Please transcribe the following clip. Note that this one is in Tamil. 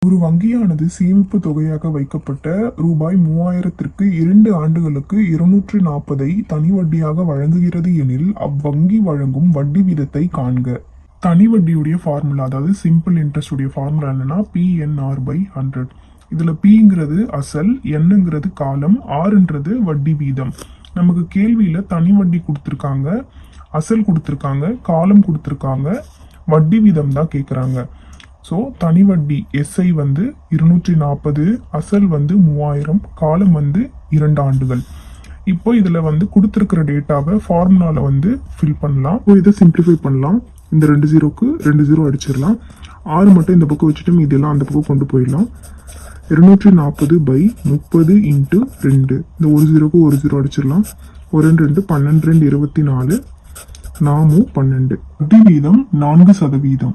ஒரு வங்கியானது சேமிப்பு தொகையாக வைக்கப்பட்ட ரூபாய் 3000ற்கு 2 ஆண்டுகளுக்கு 240 தனி வட்டியாக வழங்குகிறது எனில் அவ்வங்கி வழங்கும் வட்டி வீதத்தை காண்க. தனி வட்டியுடைய ஃபார்முலா, அதாவது சிம்பிள் இன்ட்ரெஸ்ட் உடைய ஃபார்முலா என்னன்னா PNR/100. இதுல Pங்கிறது அசல், Nங்கிறது காலம், Rன்றது வட்டி வீதம். நமக்கு கேள்வியில தனி வட்டி கொடுத்துருக்காங்க, அசல் கொடுத்துருக்காங்க, காலம் கொடுத்துருக்காங்க, வட்டி வீதம் தான் கேட்குறாங்க. ஸோ தனி வட்டி SI 240, அசல் 3000, காலம் 2 ஆண்டுகள். இப்போ இதில் கொடுத்துருக்கிற டேட்டாவை ஃபார்முலாவில் ஃபில் பண்ணலாம். இப்போ இதை சிம்பிளிஃபை பண்ணலாம். இந்த 2 ஜீரோக்கு 2 ஜீரோ அடிச்சிடலாம். 6 மட்டும் இந்த பக்கம் வச்சுட்டு இதெல்லாம் அந்த பக்கம் கொண்டு போயிடலாம். 240/30 × 2. இந்த 1 ஜீரோக்கு 1 ஜீரோ அடிச்சிடலாம். 1 2 12 2 24, 4 12. வட்டி வீதம் 4%.